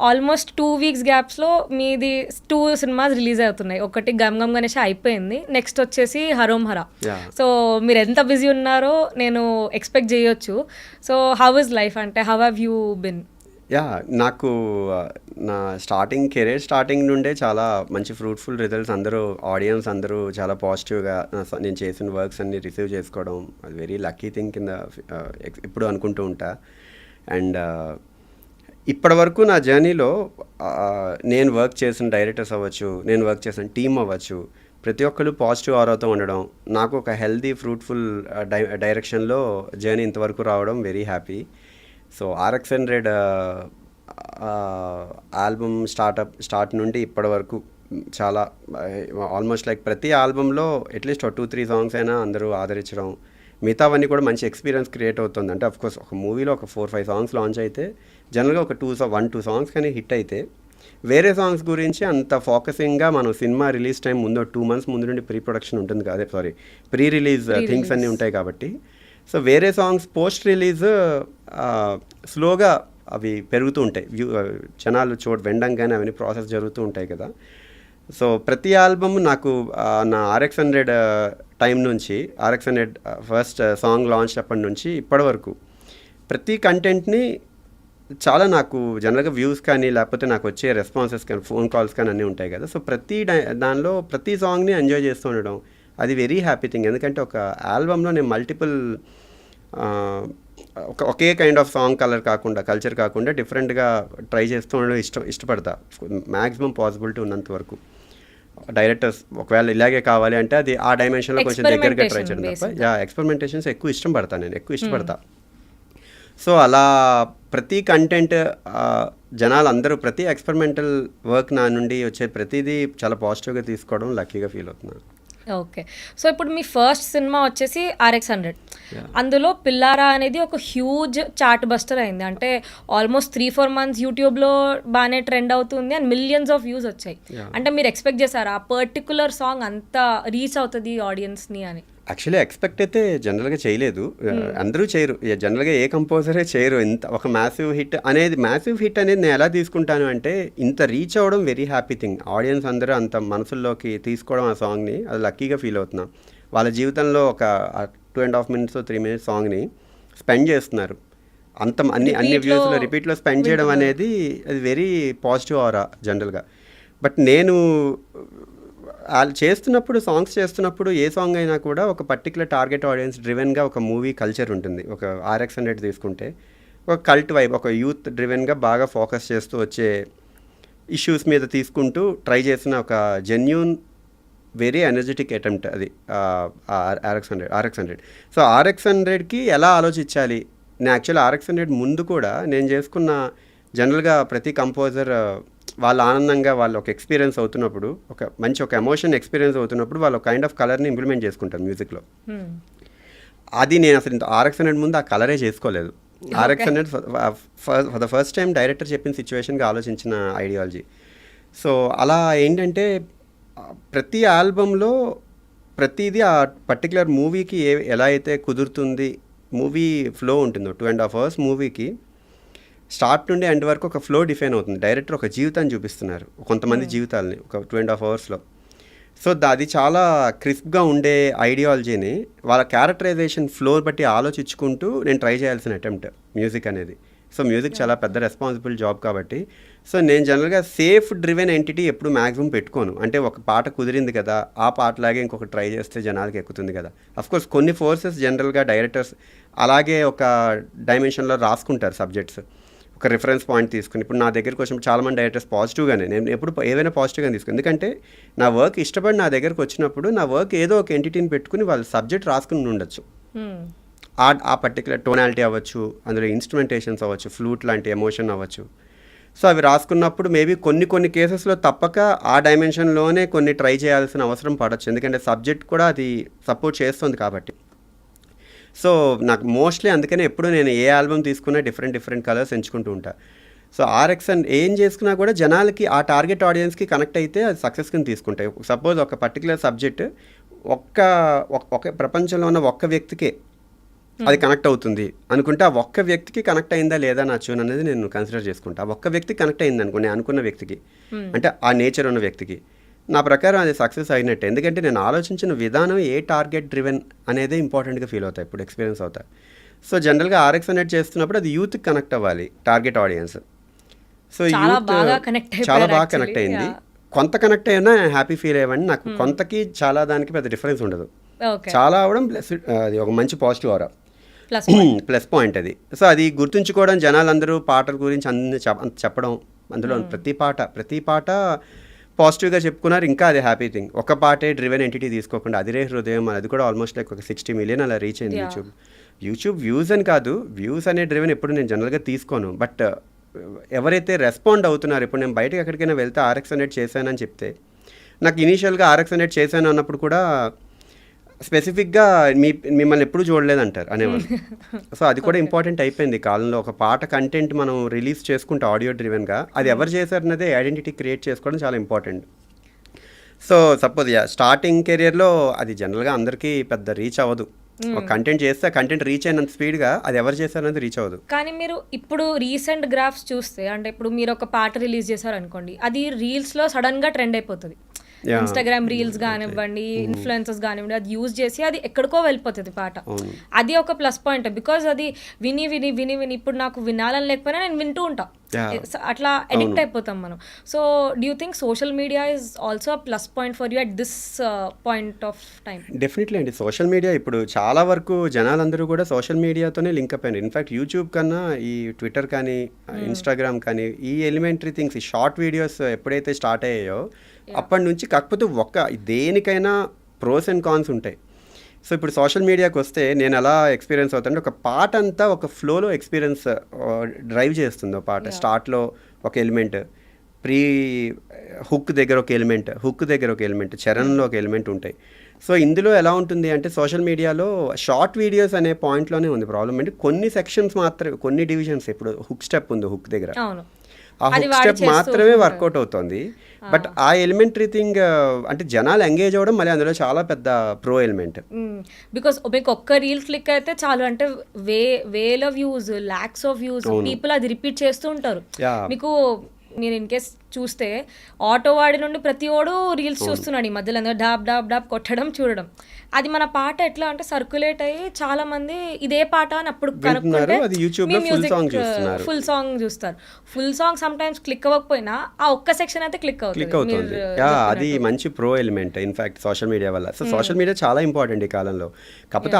Almost 2 weeks గ్యాప్స్లో మీది 2 cinemas release అవుతున్నాయి. ఒకటి గమ్ గమ్ గణేష్ అయిపోయింది, నెక్స్ట్ వచ్చేసి హరోం హరా. సో మీరు ఎంత బిజీ ఉన్నారో నేను ఎక్స్పెక్ట్ చేయొచ్చు. సో హౌ ఇస్ లైఫ్, అంటే హౌ హ్యావ్ యూ బిన్? నాకు నా కెరీర్ స్టార్టింగ్ నుండే చాలా మంచి ఫ్రూట్ఫుల్ రిజల్ట్స్, ఆడియన్స్ అందరూ చాలా పాజిటివ్గా నేను చేసిన వర్క్స్ అన్ని రిసీవ్ చేసుకోవడం, అది వెరీ లక్కీ థింగ్ కింద ఎప్పుడు అనుకుంటూ ఉంటా. అండ్ ఇప్పటి వరకు నా జర్నీలో నేను వర్క్ చేసిన డైరెక్టర్స్ అవ్వచ్చు, నేను వర్క్ చేసిన టీమ్ అవ్వచ్చు, ప్రతి ఒక్కరు పాజిటివ్ ఆరాతో ఉండడం, నాకు ఒక హెల్దీ ఫ్రూట్ఫుల్ డైరెక్షన్లో జర్నీ ఇంతవరకు రావడం very happy. So RX100 album start నుండి ఇప్పటి వరకు చాలా ఆల్మోస్ట్ లైక్ ప్రతి ఆల్బంలో అట్లీస్ట్ 2-3 సాంగ్స్ అయినా అందరూ ఆదరించడం, మిగతావన్నీ కూడా మంచి ఎక్స్పీరియన్స్ క్రియేట్ అవుతుంది. అంటే అఫ్కోర్స్ ఒక మూవీలో ఒక 4-5 సాంగ్స్ లాంచ్ అయితే జనరల్గా ఒక 1-2 సాంగ్స్ కానీ హిట్ అయితే, వేరే సాంగ్స్ గురించి అంత ఫోకసింగ్గా మనం సినిమా రిలీజ్ టైం ముందు 2 months ముందు నుండి ప్రీ ప్రొడక్షన్ ఉంటుంది కదా, ప్రీ రిలీజ్ థింగ్స్ అన్నీ ఉంటాయి కాబట్టి, సో వేరే సాంగ్స్ పోస్ట్ రిలీజ్ స్లోగా అవి పెరుగుతూ ఉంటాయి, జనాలు వినడంగానే అవన్నీ ప్రాసెస్ జరుగుతూ ఉంటాయి కదా. సో ప్రతి ఆల్బమ్ నాకు నా RX100 టైం నుంచి, RX100 ఫస్ట్ సాంగ్ లాంచ్ అప్పటి నుంచి ఇప్పటి వరకు ప్రతి కంటెంట్ని చాలా నాకు జనరల్గా వ్యూస్ కానీ లేకపోతే నాకు వచ్చే రెస్పాన్సెస్ కానీ ఫోన్ కాల్స్ కానీ అన్నీ ఉంటాయి కదా. సో దానిలో ప్రతి సాంగ్ని ఎంజాయ్ చేస్తూ ఉండడం, అది వెరీ హ్యాపీ థింగ్. ఎందుకంటే ఒక ఆల్బంలో నేను multiple okay kind of song culture కాకుండా డిఫరెంట్గా ట్రై చేస్తూ ఉండడం ఇష్టపడతా, మ్యాక్సిమం పాసిబిలిటీ ఉన్నంత వరకు. డైరెక్టర్స్ ఒకవేళ ఇలాగే కావాలి అంటే అది ఆ డైమెన్షన్లో కొంచెం దగ్గరగా ట్రై చేయడం తప్ప, ఎక్స్పెరిమెంటేషన్స్ ఎక్కువ ఇష్టపడతా. సో అలా ప్రతి కంటెంట్ జనాలందరూ ప్రతి ఎక్స్పెరిమెంటల్ వర్క్ నా నుండి వచ్చే ప్రతిదీ చాలా పాజిటివ్గా తీసుకోవడం లక్కీగా ఫీల్ అవుతున్నాను. ఓకే, సో ఇప్పుడు మీ ఫస్ట్ సినిమా వచ్చేసి RX100. అందులో పిల్లారా అనేది ఒక హ్యూజ్ చార్ట్ బస్టర్ అయింది. అంటే ఆల్మోస్ట్ 3-4 months యూట్యూబ్లో బాగానే ట్రెండ్ అవుతుంది అండ్ మిలియన్స్ ఆఫ్ వ్యూస్ వచ్చాయి. అంటే మీరు ఎక్స్పెక్ట్ చేశారా ఆ పర్టికులర్ సాంగ్ అంత రీచ్ అవుతుంది ఆడియన్స్ని అని? యాక్చువల్లీ ఎక్స్పెక్ట్ అయితే జనరల్గా చేయలేదు, అందరూ చేయరు, జనరల్గా ఏ కంపోజరే చేయరు. ఇంత ఒక మ్యాసివ్ హిట్ అనేది నేను ఎలా తీసుకుంటాను అంటే, ఇంత రీచ్ అవ్వడం వెరీ హ్యాపీ థింగ్. ఆడియన్స్ అందరూ అంత మనసుల్లోకి తీసుకోవడం ఆ సాంగ్ని, అది లక్కీగా ఫీల్ అవుతున్నాం. వాళ్ళ జీవితంలో ఒక 2.5 minutes 3 minutes సాంగ్ని స్పెండ్ చేస్తున్నారు, అన్ని వ్యూస్లో రిపీట్లో స్పెండ్ చేయడం అనేది అది వెరీ పాజిటివ్ ఆరా జనరల్గా. బట్ నేను సాంగ్స్ చేస్తున్నప్పుడు ఏ సాంగ్ అయినా కూడా ఒక పర్టికులర్ టార్గెట్ ఆడియన్స్ డ్రివెన్గా ఒక మూవీ కల్చర్ ఉంటుంది. ఒక RX100 తీసుకుంటే ఒక కల్ట్ వైబ్, ఒక యూత్ డ్రివెన్గా బాగా ఫోకస్ చేస్తూ వచ్చే ఇష్యూస్ మీద తీసుకుంటూ ట్రై చేసిన ఒక జెన్యూన్ వెరీ ఎనర్జెటిక్ అటెంప్ట్ అది RX100. సో RX100కి ఎలా ఆలోచించాలి, నేను యాక్చువల్లీ RX100 ముందు కూడా నేను చేసుకున్న జనరల్గా ప్రతి కంపోజర్ వాళ్ళు ఆనందంగా వాళ్ళు ఒక ఎక్స్పీరియన్స్ అవుతున్నప్పుడు, ఒక ఎమోషన్ ఎక్స్పీరియన్స్ అవుతున్నప్పుడు వాళ్ళు ఒక కైండ్ ఆఫ్ కలర్ని ఇంప్లిమెంట్ చేసుకుంటారు మ్యూజిక్లో. అది నేను అసలు RX100 ముందు ఆ కలరే చేసుకోలేదు. RX100 for the first time director చెప్పిన సిచ్యువేషన్గా ఆలోచించిన ఐడియాలజీ. సో అలా ఏంటంటే ప్రతి ఆల్బంలో ప్రతిదీ ఆ పర్టికులర్ మూవీకి ఎలా అయితే కుదురుతుంది, మూవీ ఫ్లో ఉంటుందో 2.5 hours మూవీకి స్టార్ట్ నుండి ఎండ్ వరకు ఒక ఫ్లో డిఫైన్ అవుతుంది. డైరెక్టర్ ఒక జీవితాన్ని చూపిస్తున్నారు, కొంతమంది జీవితాలని ఒక 2.5 hours. సో అది చాలా క్రిస్ప్గా ఉండే ఐడియాలజీని వాళ్ళ క్యారెక్టరైజేషన్ ఫ్లో బట్టి ఆలోచించుకుంటూ నేను ట్రై చేయాల్సిన అటెంప్ట్ మ్యూజిక్ అనేది. సో మ్యూజిక్ చాలా పెద్ద రెస్పాన్సిబుల్ జాబ్ కాబట్టి, సో నేను జనరల్గా సేఫ్ డ్రివెన్ ఎంటిటీ ఎప్పుడు మ్యాక్సిమం పెట్టుకోను. అంటే ఒక పాట కుదిరింది కదా, ఆ పాటలాగే ఇంకొక ట్రై చేస్తే జనాలకి ఎక్కుతుంది కదా. అఫ్కోర్స్ కొన్ని ఫోర్సెస్ జనరల్గా డైరెక్టర్స్ అలాగే ఒక డైమెన్షన్లో రాసుకుంటారు సబ్జెక్ట్స్, ఒక రిఫరెన్స్ పాయింట్ తీసుకుని. ఇప్పుడు నా దగ్గరికి వచ్చినప్పుడు చాలామంది డైరెక్టర్స్ పాజిటివ్గానే, నేను ఎప్పుడు ఏదైనా పాజిటివ్గానే తీసుకుని, ఎందుకంటే నా వర్క్ ఇష్టపడి నా దగ్గరికి వచ్చినప్పుడు నా వర్క్ ఏదో ఒక ఎంటిటీని పెట్టుకుని వాళ్ళు సబ్జెక్ట్ రాసుకుని ఉండొచ్చు. ఆ పర్టికులర్ టోనాలిటీ అవ్వచ్చు, అందులో ఇన్స్ట్రుమెంటేషన్స్ అవ్వచ్చు, ఫ్లూట్ లాంటి ఎమోషన్ అవ్వచ్చు. సో అవి రాసుకున్నప్పుడు మేబీ కొన్ని కేసెస్లో తప్పక ఆ డైమెన్షన్లోనే కొన్ని ట్రై చేయాల్సిన అవసరం పడవచ్చు, ఎందుకంటే సబ్జెక్ట్ కూడా అది సపోర్ట్ చేస్తుంది కాబట్టి. సో నాకు మోస్ట్లీ అందుకనే ఎప్పుడు నేను ఏ ఆల్బమ్ తీసుకున్నా డిఫరెంట్ కలర్స్ ఎంచుకుంటూ ఉంటా. సో RX100 ఏం చేసుకున్నా కూడా జనాలకి ఆ టార్గెట్ ఆడియన్స్కి కనెక్ట్ అయితే అది సక్సెస్ కింద తీసుకుంటాయి. సపోజ్ ఒక పర్టికులర్ సబ్జెక్ట్ ఒక్క ప్రపంచంలో ఉన్న ఒక్క వ్యక్తికే అది కనెక్ట్ అవుతుంది అనుకుంటే ఆ ఒక్క వ్యక్తికి కనెక్ట్ అయిందా లేదా నా ట్యూన్ అనేది నేను కన్సిడర్ చేసుకుంటా. ఆ ఒక్క వ్యక్తి కనెక్ట్ అయింది అనుకో, నేను అనుకున్న వ్యక్తికి, అంటే ఆ నేచర్ ఉన్న వ్యక్తికి, నా ప్రకారం అది సక్సెస్ అయినట్టే. ఎందుకంటే నేను ఆలోచించిన విధానం ఏ టార్గెట్ డ్రివెన్ అనేదే ఇంపార్టెంట్గా ఫీల్ అవుతాయి, ఇప్పుడు ఎక్స్పీరియన్స్ అవుతాయి. సో జనరల్గా RX అనేది చేస్తున్నప్పుడు అది యూత్కి కనెక్ట్ అవ్వాలి, టార్గెట్ ఆడియన్స్. సో చాలా యూత్ బాగా connect చాలా అయిపోయారు బాగా actually. కనెక్ట్ అయింది. Yeah. కొంత కనెక్ట్ అయినా హ్యాపీ ఫీల్ అయ్యేవాడిని. నాకు కొంతకి చాలా దానికి పెద్ద డిఫరెన్స్ ఉండదు. ఓకే, చాలా అవడం ప్లస్ అది ఒక మంచి positive aura, plus plus point అది. సో అది గుర్తుంచుకోవడం, జనాలందరూ పాటల గురించి అన్ని చెప్పడం, అందులో ప్రతి పాట పాజిటివ్గా చెప్పుకున్నారు. ఇంకా అది హ్యాపీ థింగ్. ఒక పాటే డ్రివెన్ ఎంటిటీ తీసుకోకుండా అదిరే హృదయం, అది కూడా ఆల్మోస్ట్ లైక్ ఒక 60 మిలియన్ అలా రీచ్ అయింది. యూట్యూబ్ వ్యూస్ అని కాదు, వ్యూస్ అనే డ్రివెన్ ఎప్పుడు నేను జనరల్గా తీసుకోను. బట్ ఎవరైతే రెస్పాండ్ అవుతున్నారు, ఇప్పుడు నేను బయటకు ఎక్కడికైనా వెళ్తే RX అనేది చేశానని చెప్తే, నాకు ఇనీషియల్గా RX అనేది చేశాను అన్నప్పుడు కూడా స్పెసిఫిక్గా మిమ్మల్ని ఎప్పుడు చూడలేదంటారు అనేవాళ్ళు. సో అది కూడా ఇంపార్టెంట్ అయిపోయింది ఈ కాలంలో. ఒక పాట కంటెంట్ మనం రిలీజ్ చేసుకుంటే ఆడియో డ్రివెన్గా, అది ఎవరు చేశారన్నదే ఐడెంటిటీ క్రియేట్ చేసుకోవడం చాలా ఇంపార్టెంట్. సో సపోజ్ స్టార్టింగ్ కెరియర్లో అది జనరల్గా అందరికీ పెద్ద రీచ్ అవ్వదు. ఒక కంటెంట్ చేస్తే కంటెంట్ రీచ్ అయినంత స్పీడ్గా అది ఎవరు చేశారనేది రీచ్ అవ్వదు. కానీ మీరు ఇప్పుడు రీసెంట్ గ్రాఫ్స్ చూస్తే, అంటే ఇప్పుడు మీరు ఒక పాట రిలీజ్ చేశారు అనుకోండి, అది రీల్స్లో సడన్గా ట్రెండ్ అయిపోతుంది. ఇన్స్టాగ్రామ్ రీల్స్ కానివ్వండి, ఇన్ఫ్లుయెన్సర్స్ కానివ్వండి, అది యూజ్ చేసి అది ఎక్కడికో వెళ్ళిపోతుంది పాట. అది ఒక ప్లస్ పాయింట్, బికాజ్ అది విని విని విని విని ఇప్పుడు నాకు వినాలని లేకపోయినా నేను వింటూ ఉంటా, అట్లా అడిక్ట్ అయిపోతాం మనం. So do you think social media is also plus point for you at this point of time? Definitely అండి. సోషల్ మీడియా ఇప్పుడు చాలా వరకు జనాలందరూ కూడా సోషల్ మీడియాతోనే లింక్ అప్ అయినారు. ఇన్ఫ్యాక్ట్ యూట్యూబ్ కన్నా ఈ ట్విట్టర్ కానీ ఇన్స్టాగ్రామ్ కానీ ఈ ఎలిమెంటరీ థింగ్స్, ఈ షార్ట్ వీడియోస్ ఎప్పుడైతే స్టార్ట్ అయ్యాయో అప్పటి నుంచి, కాకపోతే దేనికైనా ప్రోస్ అండ్ కాన్స్ ఉంటాయి. సో ఇప్పుడు సోషల్ మీడియాకి వస్తే నేను ఎలా ఎక్స్పీరియన్స్ అవుతానంటే, ఒక పాట అంతా ఒక ఫ్లోలో ఎక్స్పీరియన్స్ డ్రైవ్ చేస్తుంది. ఒక పాట స్టార్ట్లో ఒక ఎలిమెంట్, ప్రీ హుక్ దగ్గర ఒక ఎలిమెంట్, చరణంలో ఒక ఎలిమెంట్ ఉంటాయి. సో ఇందులో ఎలా ఉంటుంది అంటే, సోషల్ మీడియాలో షార్ట్ వీడియోస్ అనే పాయింట్లోనే ఉంది ప్రాబ్లం. అంటే కొన్ని సెక్షన్స్ మాత్రమే, కొన్ని డివిజన్స్, ఇప్పుడు హుక్ స్టెప్ ఉంది, హుక్ దగ్గర ఆ హుక్ స్టెప్ మాత్రమే వర్కౌట్ అవుతుంది. బట్ ఆ ఎలిమెంటరీ థింగ్ అంటే జనాలు ఎంగేజ్ అవ్వడం మళ్ళీ అందులో చాలా పెద్ద ప్రో ఎలిమెంట్. బికాస్ మీకు ఒక్క రీల్ క్లిక్ అయితే చాలు, అంటే వేల views, lakhs of views, people అది రిపీట్ చేస్తూ ఉంటారు. మీకు మీరు ఇన్ కేస్ చూస్తే ఆటో వాడి నుండి ప్రతి ఓడు రీల్స్ చూస్తున్నాడు ఈ మధ్యలో, డాబ్ డాబ్ డాబ్ కొట్టడం చూడడం. అది మన పాట ఎట్లా అంటే సర్క్యులేట్ అయ్యి చాలా మంది ఇదే పాట అని అప్పుడు కనుక్కుంటే ఫుల్ సాంగ్ చూస్తారు. Full song some times click అవ్వకపోయినా ఆ ఒక్క సెక్షన్ అయితే క్లిక్ అవుతుంది. అది మంచి pro element in fact social media వల్ల. సో సోషల్ మీడియా చాలా ఇంపార్టెంట్ ఈ కాలంలో. కాకపోతే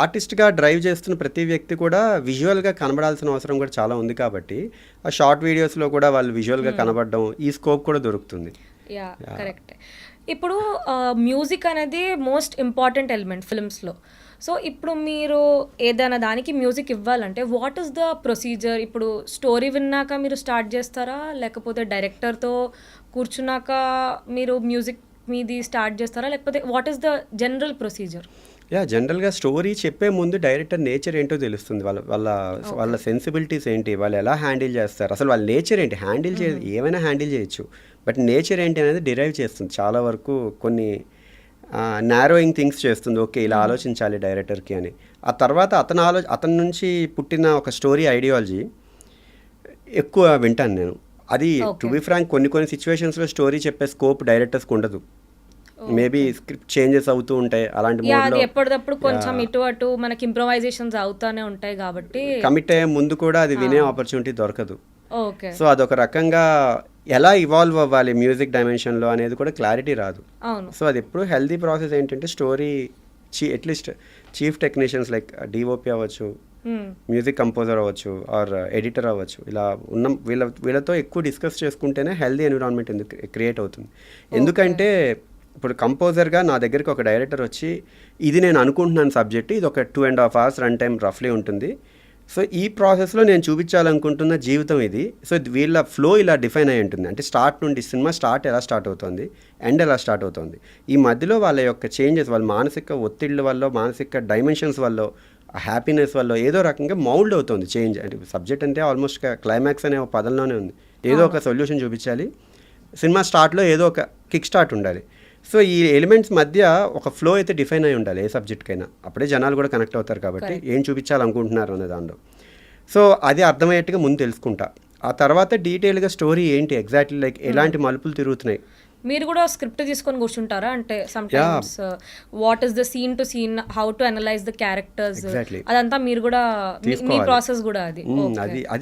ఆర్టిస్ట్గా డ్రైవ్ చేస్తున్న ప్రతి వ్యక్తి కూడా విజువల్గా కనబడాల్సిన అవసరం కూడా చాలా ఉంది. కాబట్టి ఆ షార్ట్ వీడియోస్లో కూడా వాళ్ళు విజువల్గా కనబడడం, ఈ స్కోప్ కూడా దొరుకుతుంది. కరెక్ట్. ఇప్పుడు మ్యూజిక్ అనేది మోస్ట్ ఇంపార్టెంట్ ఎలిమెంట్ ఫిల్మ్స్లో. సో ఇప్పుడు మీరు ఏదైనా దానికి మ్యూజిక్ ఇవ్వాలంటే వాట్ ఈస్ ద ప్రొసీజర్? ఇప్పుడు స్టోరీ విన్నాక మీరు స్టార్ట్ చేస్తారా, లేకపోతే డైరెక్టర్తో కూర్చున్నాక మీరు మ్యూజిక్ మీది స్టార్ట్ చేస్తారా, లేకపోతే what is the general procedure? జనరల్గా స్టోరీ చెప్పే ముందు డైరెక్టర్ నేచర్ ఏంటో తెలుస్తుంది, వాళ్ళ సెన్సిబిలిటీస్ ఏంటి, వాళ్ళు ఎలా హ్యాండిల్ చేస్తారు, అసలు వాళ్ళ నేచర్ ఏంటి. ఏమైనా హ్యాండిల్ చేయొచ్చు, బట్ నేచర్ ఏంటి అనేది డిరైవ్ చేస్తుంది చాలా వరకు. కొన్ని నారోయింగ్ థింగ్స్ చేస్తుంది, ఓకే ఇలా ఆలోచించాలి డైరెక్టర్కి అని. ఆ తర్వాత అతని నుంచి పుట్టిన ఒక స్టోరీ ఐడియాలజీ ఎక్కువ వింటాను నేను. అది టు బి ఫ్రాంక్ కొన్ని సిచ్యువేషన్స్లో స్టోరీ చెప్పే స్కోప్ డైరెక్టర్స్కి ఉండదు. మేబీ స్క్రిప్ట్ చేంజెస్ అవుతూ ఉంటాయి, అలాంటి అది ఎప్పటికప్పుడు కొంచెం ఇటు అటు మనకి ఇంప్రొవైజేషన్స్ అవుతానే ఉంటాయి. కాబట్టి కమిట్ అయ్యే ముందు కూడా అది వినే ఆపర్చునిటీ దొరకదు. సో అదొక రకంగా ఎలా ఇవాల్వ్ అవ్వాలి మ్యూజిక్ డైమెన్షన్లో అనేది కూడా క్లారిటీ రాదు. సో అది ఎప్పుడు హెల్దీ ప్రాసెస్ ఏంటంటే, story at least chief technicians like DOP అవ్వచ్చు, మ్యూజిక్ కంపోజర్ అవ్వచ్చు, ఆర్ ఎడిటర్ అవ్వచ్చు, ఇలా ఉన్న వీళ్ళతో ఎక్కువ డిస్కస్ చేసుకుంటేనే హెల్దీ ఎన్విరాన్మెంట్ క్రియేట్ అవుతుంది. ఎందుకంటే ఇప్పుడు కంపోజర్గా నా దగ్గరికి ఒక డైరెక్టర్ వచ్చి, ఇది నేను అనుకుంటున్నాను సబ్జెక్ట్, ఇది ఒక 2.5 hours రన్ టైం రఫ్లీ ఉంటుంది, సో ఈ ప్రాసెస్లో నేను చూపించాలనుకుంటున్న జీవితం ఇది. సో వీళ్ళ ఫ్లో ఇలా డిఫైన్ అయి ఉంటుంది. అంటే స్టార్ట్ నుండి సినిమా ఎలా స్టార్ట్ అవుతుంది, ఎండ్ ఎలా స్టార్ట్ అవుతుంది, ఈ మధ్యలో వాళ్ళ యొక్క చేంజెస్, వాళ్ళ మానసిక ఒత్తిళ్ళ వల్ల, మానసిక డైమెన్షన్స్ వల్ల, హ్యాపీనెస్ వల్ల ఏదో రకంగా మౌల్డ్ అవుతుంది చేంజ్. అంటే సబ్జెక్ట్ అంటే ఆల్మోస్ట్ క్లైమాక్స్ అనే ఒక పదంలోనే ఉంది. ఏదో ఒక సొల్యూషన్ చూపించాలి, సినిమా స్టార్ట్లో ఏదో ఒక కిక్ స్టార్ట్ ఉండాలి. సో ఈ ఎలిమెంట్స్ మధ్య ఒక ఫ్లో అయితే డిఫైన్ అయి ఉండాలి ఏ సబ్జెక్ట్కైనా, అప్పుడే జనాలు కూడా కనెక్ట్ అవుతారు కాబట్టి ఏం చూపించాలనుకుంటున్నారు అనే దానిలో. సో అది అర్థమయ్యేట్టుగా ముందు తెలుసుకుంటా, ఆ తర్వాత డీటెయిల్గా స్టోరీ ఏంటి ఎగ్జాక్ట్లీ లైక్ ఎలాంటి మలుపులు తిరుగుతున్నాయి. మీరు కూడా స్క్రిప్ట్ తీసుకొని కూర్చుంటారా? అంటే sometimes what is the scene to scene, how to analyse the characters, Exactly. అదంతా మీరు కూడా మీ తీసుకోవాలి. ప్రాసెస్ కూడా అది. అది